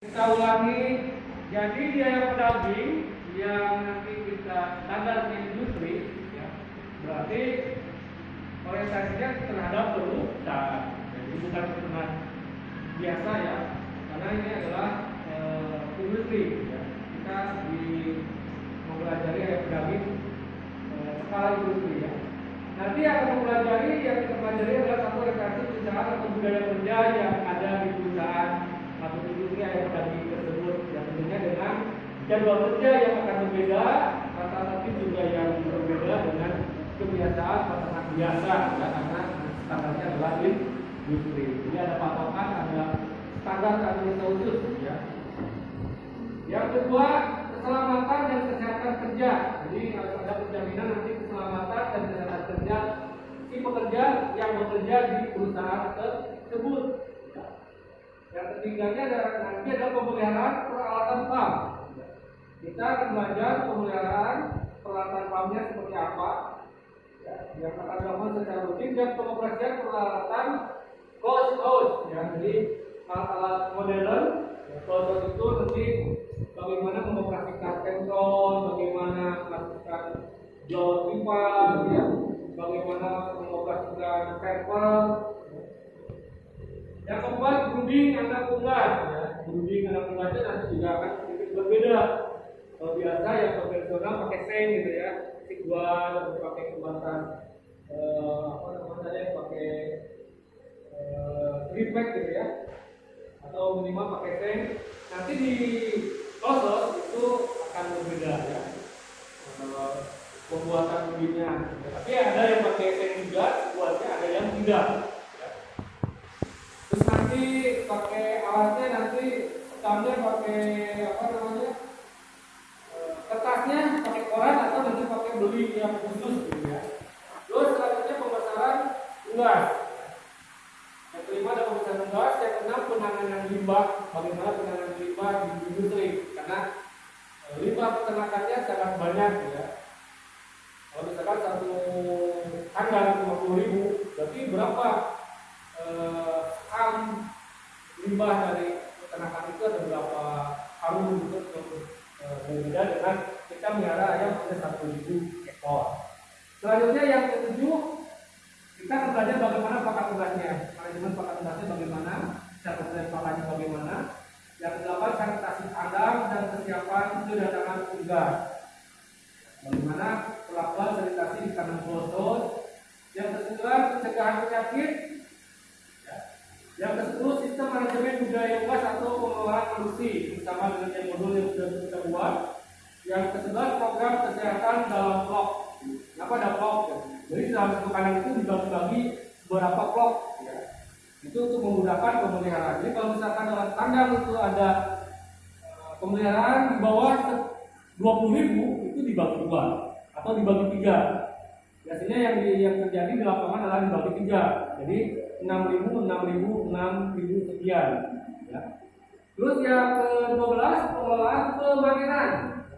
Kita ulangi, jadi biaya pedaging yang nanti kita standar industri, ya, berarti orientasinya terhadap perusahaan, jadi bukan peternak biasa ya, karena ini adalah industri. Ya. Kita mempelajari ayam pedaging skala industri ya. Nanti yang kita pelajari adalah satu orientasi perusahaan atau budaya kerja yang ada di perusahaan atau industri ayam pedaging tersebut, yang tentunya dengan jadwal kerja yang akan berbeda, rata-rata juga yang berbeda dengan kebiasaan peternak biasa, ya, karena standarnya adalah industri. Jadi ada patokan, ada standar administrasi khusus. Ya. Yang kedua, keselamatan dan kesehatan kerja. Jadi harus ada penjaminan nanti keselamatan dan kesehatan kerja si pekerja yang bekerja di perusahaan tersebut. Yang ketiganya nanti adalah pemeliharaan peralatan farm. Kita akan belajar pemeliharaan peralatan farmnya seperti apa, ya, yang akan dilakukan secara rutin, dan pengoperasian peralatan closed house. Ya, jadi alat-alat modern. Closed itu nanti bagaimana mengoperasikan pentol, bagaimana melakukan blower pipa, ya, bagaimana mengoperasikan paper. Yang keempat, brooding anak unggas. Ya. Brooding anak unggasnya nanti juga akan sedikit berbeda. Kalau biasa yang konvensional pakai seng gitu ya, sikuan atau pakai kembatan pakai triplek gitu ya, atau minimal pakai seng. Nanti di close itu akan berbeda ya, pembuatan broodingnya. Tapi ada yang pakai seng juga, buatnya ada yang tidak. Terus nanti pakai alatnya, nanti standar pakai kertasnya pakai koran atau nanti pakai beli yang khusus gitu ya. Terus selanjutnya pembesaran unggas. Yang kelima ada pembesaran unggas. Yang keenam penanganan limbah. Bagaimana penanganan limbah di industri, karena limbah peternakannya sangat banyak ya. Kalau misalkan satu kandang 50.000, berarti berapa limbah dari peternakan itu, ada berapa karung untuk berbeda dengan kita melihara ayam ada 1.000 ekor. Selanjutnya yang ketujuh, kita akan belajar bagaimana pakan unggasnya, manajemen pakan unggasnya bagaimana, cara pembelian pakannya bagaimana. Yang kedelapan, sanitasi kandang dan kesiapan kedatangan unggas. Bagaimana perlakuan sanitasi di kandang closed. Yang kesembilan, pencegahan penyakit. Yang ke-10, sistem manajemen budaya unggas atau pengelolaan produksi bersama dengan yang modul yang sudah kita buat. Yang ke-11, program kesehatan dalam vlog. Kenapa ada vlog? Ya? Jadi dalam satu kandang itu dibagi-bagi beberapa vlog. Ya. Itu untuk memudahkan pemeliharaan. Jadi kalau misalkan dalam kandang itu ada pemeliharaan di bawah 20.000, itu dibagi dua atau dibagi tiga. Biasanya yang terjadi di lapangan adalah dibagi tiga. Jadi 6.000 sekian. Ya. Terus yang ke-12, pengelolaan pemanenan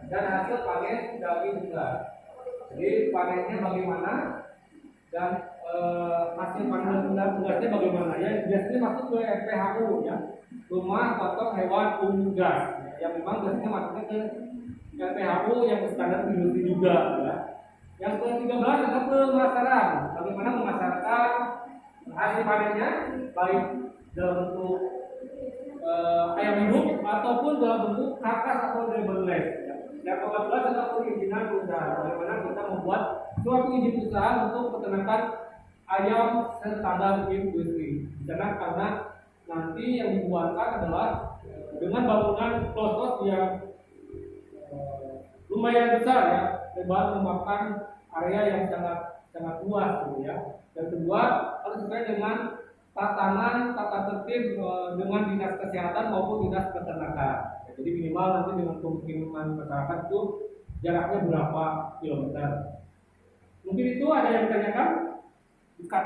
dan hasil panen daging unggas. Jadi panennya bagaimana dan hasil panen unggasnya bagaimana? Ya, biasanya masuk ke RPHU ya, rumah potong hewan unggas. Ya, yang memang biasanya masuknya ke RPHU yang standar industri juga. Ya. Yang ke-13 adalah pemasaran. Bagaimana memasarkan hasil panennya, baik dalam bentuk ayam hidup ataupun dalam bentuk karkas atau labeless. Yang ke-14 adalah perizinan perusahaan. Bagaimana kita membuat suatu izin usaha untuk peternakan ayam standar industri. Karena nanti yang dibuatkan adalah dengan bangunan closed yang lumayan besar ya, lebar memakan area yang sangat luas gitu ya. Yang kedua, harus sesuai dengan tata tertib dengan dinas kesehatan maupun dinas peternakan. Ya, jadi minimal nanti dengan pemukiman masyarakat itu jaraknya berapa kilometer. Mungkin itu ada yang ditanyakan? Bukan.